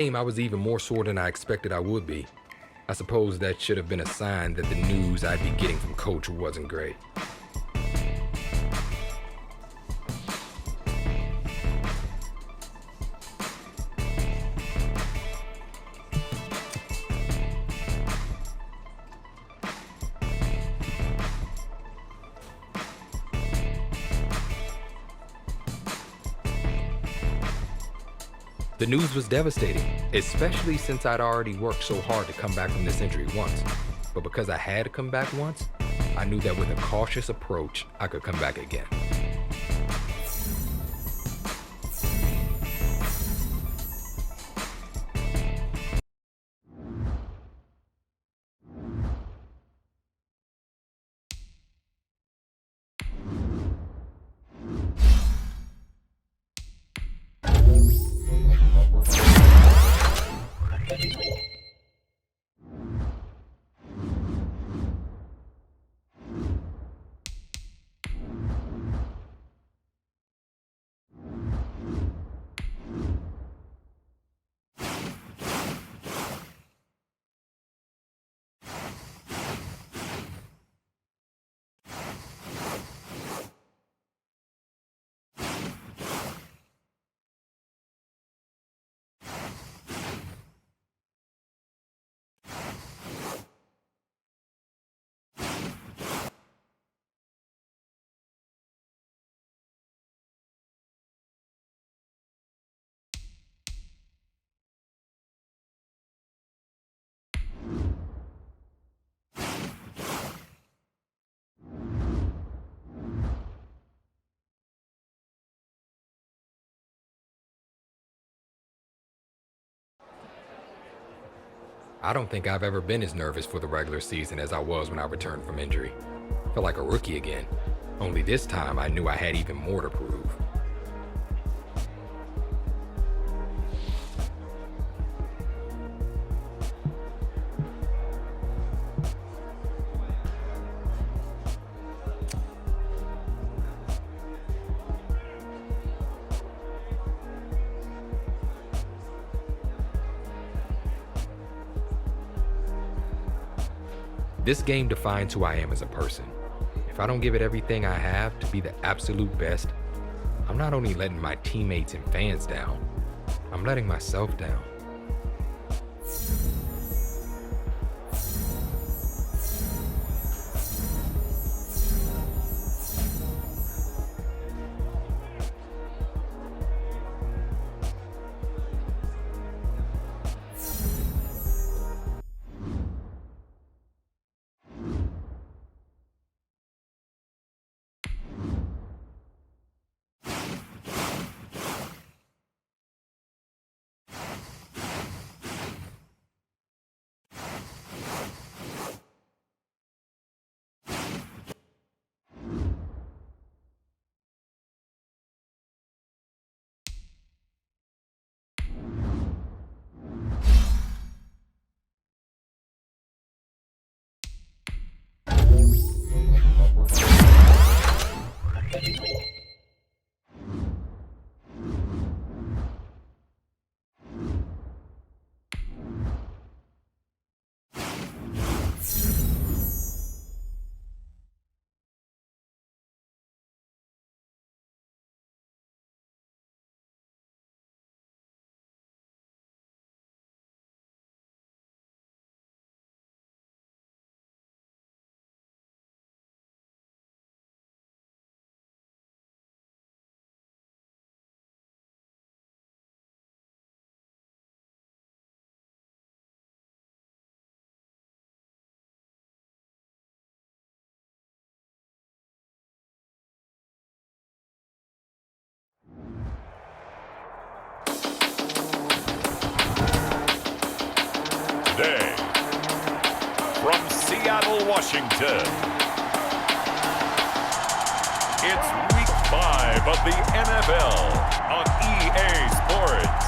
I was even more sore than I expected I would be. I suppose that should have been a sign that the news I'd be getting from Coach wasn't great. The news was devastating, especially since I'd already worked so hard to come back from this injury once. But because I had to come back once, I knew that with a cautious approach, I could come back again. I don't think I've ever been as nervous for the regular season as I was when I returned from injury. Felt like a rookie again, only this time I knew I had even more to prove. This game defines who I am as a person. If I don't give it everything I have to be the absolute best, I'm not only letting my teammates and fans down, I'm letting myself down. Today, from Seattle, Washington, it's Week 5 of the NFL on EA Sports.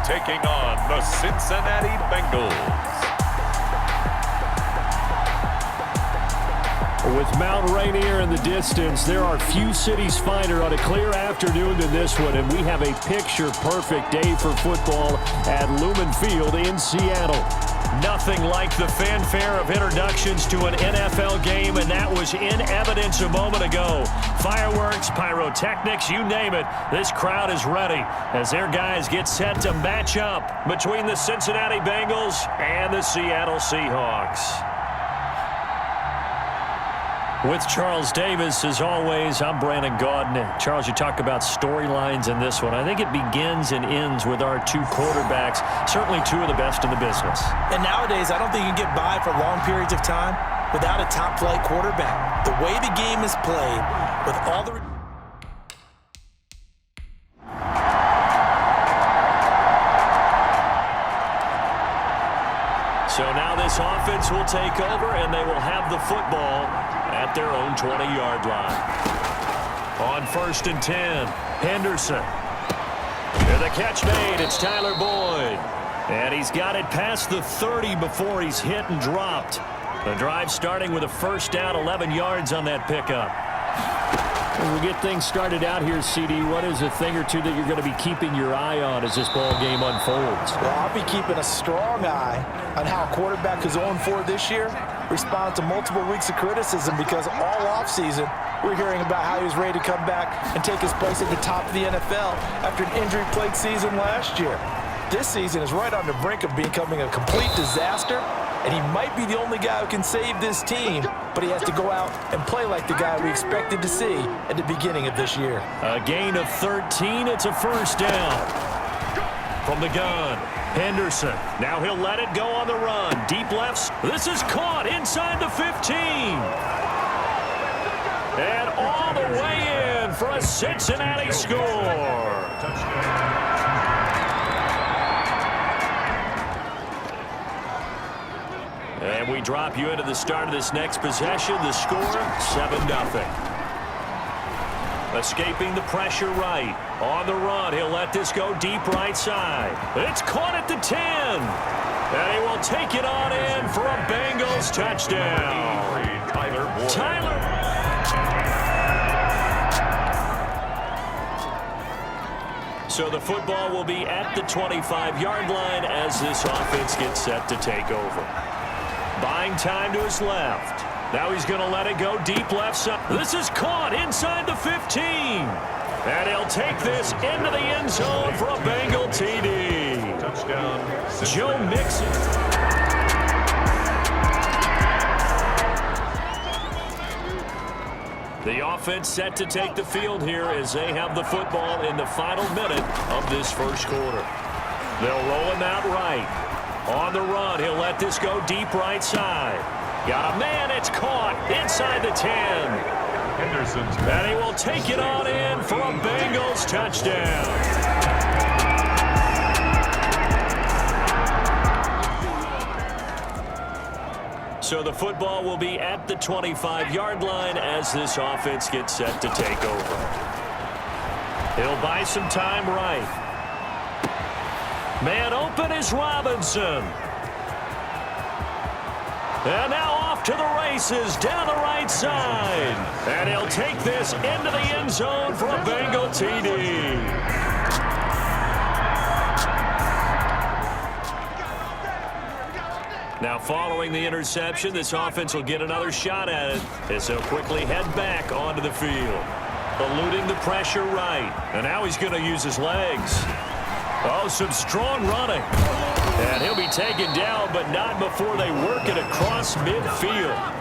taking on the Cincinnati Bengals. With Mount Rainier in the distance, there are few cities finer on a clear afternoon than this one, and we have a picture-perfect day for football at Lumen Field in Seattle. Nothing like the fanfare of introductions to an NFL game, and that was in evidence a moment ago. Fireworks, pyrotechnics, you name it. This crowd is ready as their guys get set to match up between the Cincinnati Bengals and the Seattle Seahawks. With Charles Davis, as always, I'm Brandon Gaudin. Charles, you talk about storylines in this one. I think it begins and ends with our two quarterbacks, certainly two of the best in the business. And nowadays, I don't think you can get by for long periods of time without a top-flight quarterback. The way the game is played, with all the... So now this offense will take over, and they will have the football at their own 20-yard line. On 1st and 10, Henderson. And the catch made. It's Tyler Boyd. And he's got it past the 30 before he's hit and dropped. The drive starting with a first down, 11 yards on that pickup. As we get things started out here, CD, what is a thing or two that you're going to be keeping your eye on as this ball game unfolds? Well, I'll be keeping a strong eye on how a quarterback who's 0-4 this year responds to multiple weeks of criticism, because all offseason we're hearing about how he was ready to come back and take his place at the top of the NFL after an injury-plagued season last year. This season is right on the brink of becoming a complete disaster, and he might be the only guy who can save this team, but he has to go out and play like the guy we expected to see at the beginning of this year. A gain of 13. It's a first down. From the gun, Henderson. Now he'll let it go on the run. Deep lefts. This is caught inside the 15. And all the way in for a Cincinnati score. And we drop you into the start of this next possession. The score, 7-0. Escaping the pressure right. On the run, he'll let this go deep right side. It's caught at the 10. And he will take it on in for a Bengals touchdown. Tyler. So the football will be at the 25-yard line as this offense gets set to take over. Buying time to his left. Now he's going to let it go deep left side. This is caught inside the 15. And he'll take this into the end zone for a Bengal TD. Touchdown. Joe Mixon. The offense set to take the field here as they have the football in the final minute of this first quarter. They'll roll him out right. On the run, he'll let this go deep right side. Got a man, it's caught inside the 10. Henderson's and he will take it on in for a Bengals touchdown. So the football will be at the 25-yard line as this offense gets set to take over. He'll buy some time right. Man open is Robinson. And now off to the races down the right side. And he'll take this into the end zone for a Bengal TD. Now following the interception, this offense will get another shot at it as he'll quickly head back onto the field. Eluding the pressure right. And now he's going to use his legs. Oh, some strong running. And he'll be taken down, but not before they work it across midfield.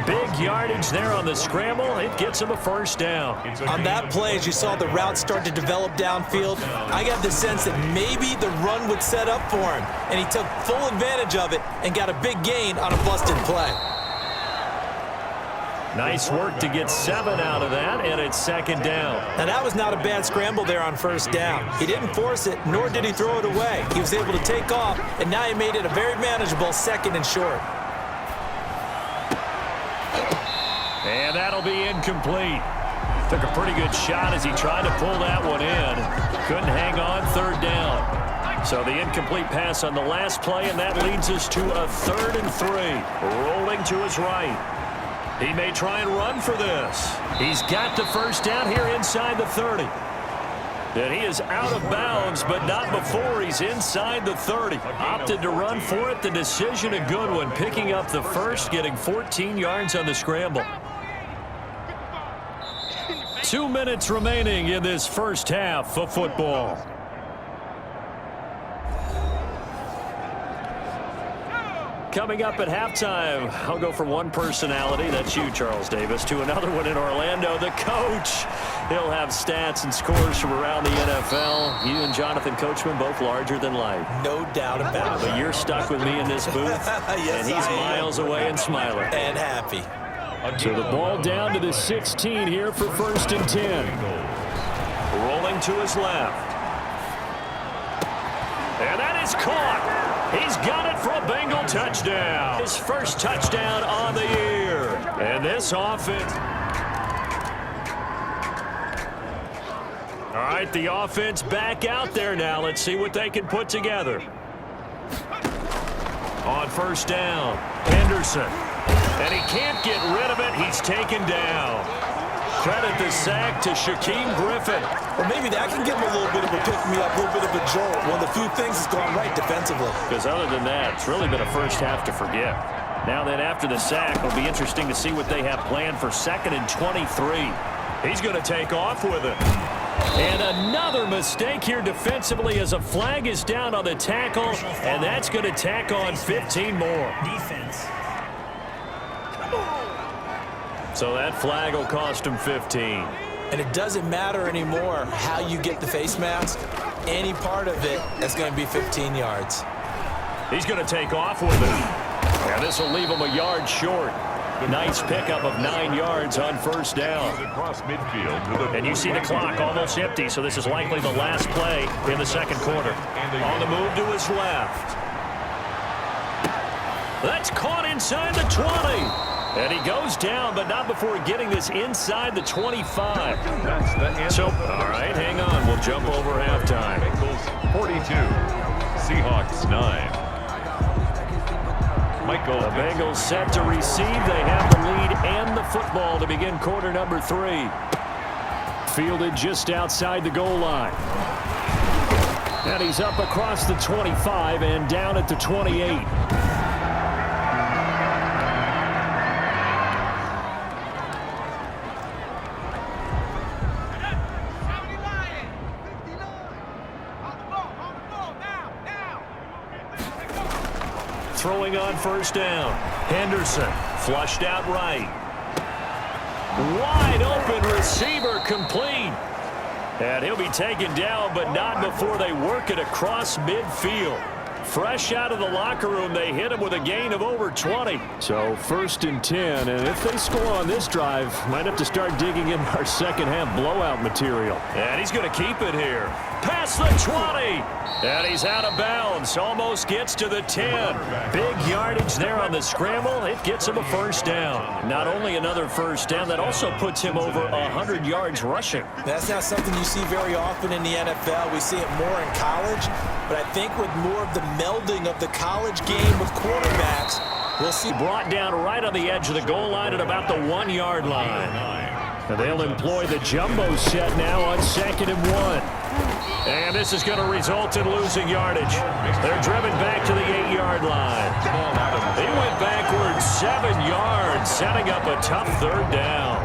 Big yardage there on the scramble. It gets him a first down. On that play, as you saw the route start to develop downfield, I got the sense that maybe the run would set up for him. And he took full advantage of it and got a big gain on a busted play. Nice work to get 7 out of that, and it's second down. Now, that was not a bad scramble there on first down. He didn't force it, nor did he throw it away. He was able to take off, and now he made it a very manageable 2nd and short. And that'll be incomplete. Took a pretty good shot as he tried to pull that one in. Couldn't hang on, 3rd down. So the incomplete pass on the last play, and that leads us to a 3rd and 3. Rolling to his right. He may try and run for this. He's got the first down here inside the 30. And he is out of bounds, but not before he's inside the 30. Opted to run for it. The decision a good one. Picking up the first, getting 14 yards on the scramble. 2 minutes remaining in this first half of football. Coming up at halftime, I'll go from one personality, that's you, Charles Davis, to another one in Orlando, the coach. He'll have stats and scores from around the NFL. You and Jonathan Coachman, both larger than life. No doubt about it. But you're stuck with me in this booth, yes, and he's miles away and smiling. And happy. So the ball down to the 16 here for 1st and 10. Rolling to his left. And that is caught. He's got it for a Bengal touchdown. His first touchdown on the year. And this offense. All right, the offense back out there now. Let's see what they can put together. On 1st down, Henderson. And he can't get rid of it. He's taken down. Credit the sack to Shaquem Griffin. Well, maybe that can give him a little bit of a pick-me-up, a little bit of a jolt. One of the few things that's gone right defensively. Because other than that, it's really been a first half to forget. Now then, after the sack, it'll be interesting to see what they have planned for 2nd and 23. He's going to take off with it. And another mistake here defensively as a flag is down on the tackle, and that's going to tack on 15 more. Defense. So that flag will cost him 15. And it doesn't matter anymore how you get the face mask. Any part of it is going to be 15 yards. He's going to take off with it. And this will leave him a yard short. Nice pickup of 9 yards on 1st down. And you see the clock almost empty, so this is likely the last play in the 2nd quarter. On the move to his left. That's caught inside the 20. And he goes down, but not before getting this inside the 25. So, all right, hang on. We'll jump over halftime. Bengals 42, Seahawks 9. Michael. The Bengals set to receive. They have the lead and the football to begin quarter number 3. Fielded just outside the goal line. And he's up across the 25 and down at the 28. Throwing on 1st down. Henderson flushed out right. Wide open receiver complete. And he'll be taken down, but not before they work it across midfield. Fresh out of the locker room, they hit him with a gain of over 20. So 1st and 10, and if they score on this drive, might have to start digging in our 2nd half blowout material. And he's going to keep it here. Past the 20. And he's out of bounds. Almost gets to the 10. Big yardage there on the scramble. It gets him a 1st down. Not only another 1st down, that also puts him over 100 yards rushing. That's not something you see very often in the NFL. We see it more in college. But I think with more of the melding of the college game with quarterbacks, we'll see. Brought down right on the edge of the goal line at about the 1-yard line. And they'll employ the jumbo set now on 2nd and 1. And this is going to result in losing yardage. They're driven back to the 8-yard line. He went backwards 7 yards, setting up a tough 3rd down.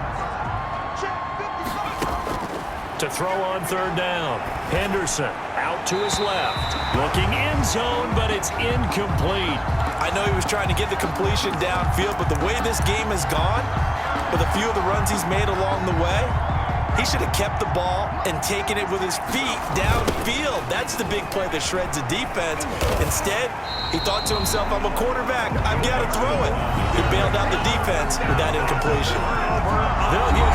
To throw on 3rd down, Henderson out to his left. Looking end zone, but it's incomplete. I know he was trying to get the completion downfield, but the way this game has gone, with a few of the runs he's made along the way, he should have kept the ball and taken it with his feet downfield. That's the big play that shreds the defense. Instead, he thought to himself, I'm a quarterback. I've got to throw it. He bailed out the defense with that incompletion. They'll give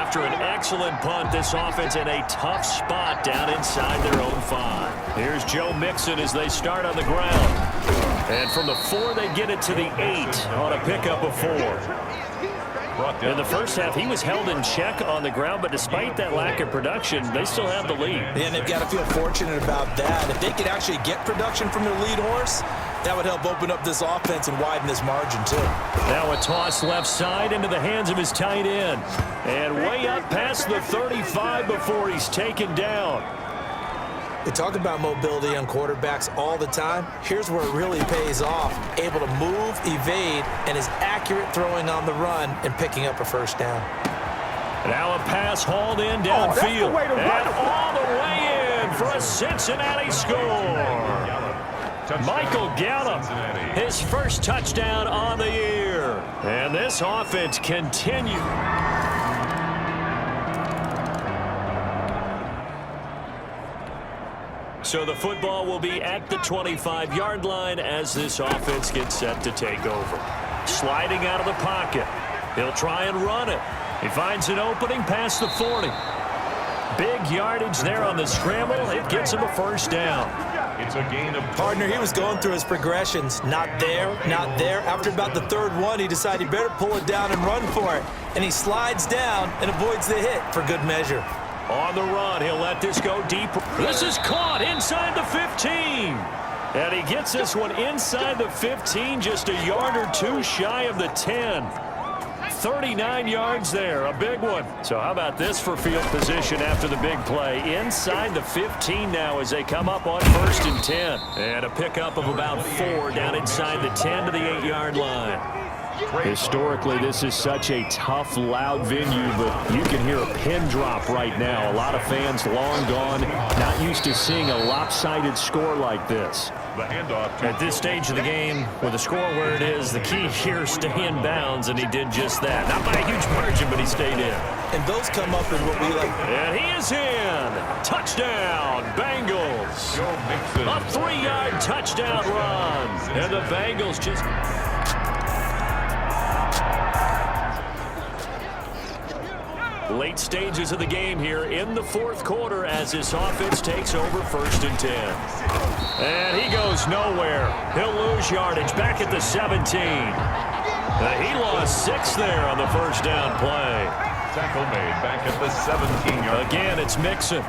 After an excellent punt, this offense in a tough spot down inside their own 5. Here's Joe Mixon as they start on the ground. And from the 4, they get it to the 8 on a pickup of 4. brought down. In the first half, he was held in check on the ground, but despite that lack of production, they still have the lead. And they've got to feel fortunate about that. If they could actually get production from their lead horse, that would help open up this offense and widen this margin, too. Now a toss left side into the hands of his tight end. And way up past the 35 before he's taken down. They talk about mobility on quarterbacks all the time. Here's where it really pays off. Able to move, evade, and is accurate throwing on the run and picking up a first down. Now a pass hauled in downfield. And all the way in for a Cincinnati score. Michael Gallup, his first touchdown on the year. And this offense continues. So the football will be at the 25-yard line as this offense gets set to take over. Sliding out of the pocket. He'll try and run it. He finds an opening past the 40. Big yardage there on the scramble. It gets him a first down. It's a gain of Partner, he was going through his progressions. Not there, not there. After about the third one, he decided he better pull it down and run for it. And he slides down and avoids the hit for good measure. On the run, he'll let this go deep. This is caught inside the 15. And he gets this one inside the 15, just a yard or two shy of the 10. 39 yards there, a big one. So how about this for field position after the big play? Inside the 15 now as they come up on 1st and 10. And a pickup of about 4 down inside the 10 to the 8-yard line. Historically, this is such a tough, loud venue, but you can hear a pin drop right now. A lot of fans long gone, not used to seeing a lopsided score like this. the handoff. At this stage of the game, with the score where it is, the key here is stay in bounds, and he did just that. Not by a huge margin, but he stayed in. And those come up in what we like. And he is in. Touchdown, Bengals. A 3-yard touchdown run. And the Bengals just... Late stages of the game here in the fourth quarter as this offense takes over 1st and 10. And he goes nowhere. He'll lose yardage back at the 17. He lost 6 there on the first down play. Tackle made back at the 17-yard. Again, it's Mixon.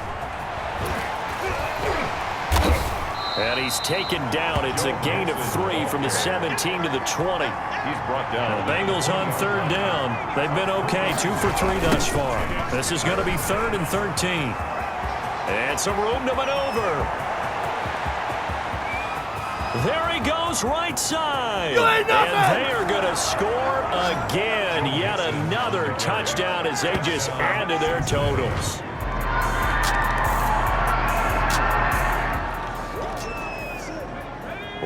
And he's taken down. It's a gain of 3 from the 17 to the 20. He's brought down. The Bengals on 3rd down. They've been okay, 2 for 3 thus far. This is going to be 3rd and 13. And some room to maneuver. There he goes, right side. And they are going to score again. Yet another touchdown as they just add to their totals.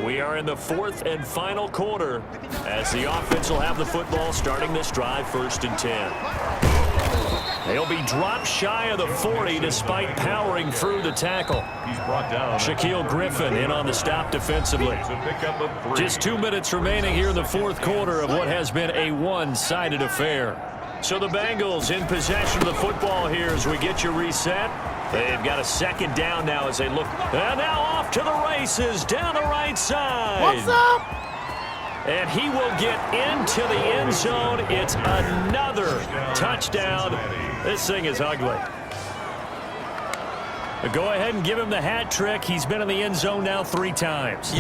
We are in the 4th and final quarter as the offense will have the football starting this drive 1st and 10. They'll be dropped shy of the 40 despite powering through the tackle. He's brought down. Shaquille Griffin in on the stop defensively. It's a pickup of 3. Just 2 minutes remaining here in the fourth quarter of what has been a one-sided affair. So the Bengals in possession of the football here as we get you reset. They've got a 2nd down now as they look. And now off to the races down the right side. What's up? And he will get into the end zone. It's another touchdown. This thing is ugly. Go ahead and give him the hat trick. He's been in the end zone now 3 times.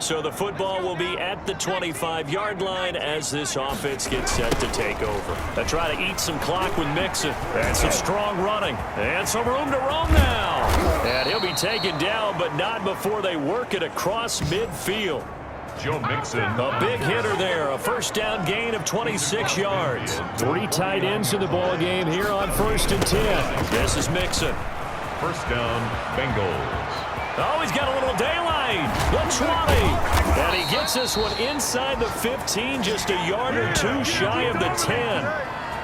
So the football will be at the 25-yard line as this offense gets set to take over. They try to eat some clock with Mixon. And some strong running. And some room to roam now. And he'll be taken down, but not before they work it across midfield. Joe Mixon. A big hitter there. A 1st down gain of 26 yards. 3 tight ends in the ball game here on 1st and 10. This is Mixon. 1st down, Bengals. Oh, he's got a little daylight. The 20. And he gets this one inside the 15, just a yard or 2 shy of the 10.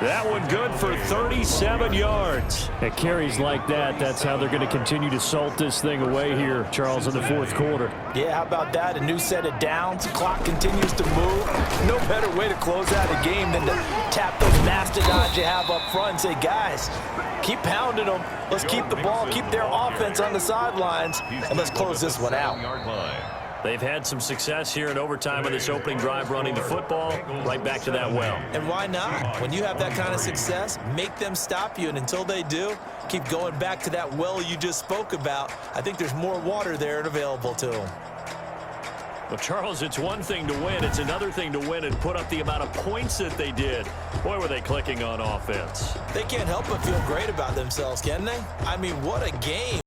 That one good for 37 yards. At carries like that, that's how they're going to continue to salt this thing away here, Charles, in the fourth quarter. Yeah, how about that? A new set of downs. Clock continues to move. No better way to close out a game than to tap those mastodons you have up front and say, guys, keep pounding them. Let's keep the ball, keep their offense on the sidelines, and let's close this one out. They've had some success here in overtime on this opening drive running the football. Right back to that well. And why not? When you have that kind of success, make them stop you. And until they do, keep going back to that well you just spoke about. I think there's more water there and available to them. Well, Charles, it's one thing to win. It's another thing to win and put up the amount of points that they did. Boy, were they clicking on offense. They can't help but feel great about themselves, can they? I mean, what a game.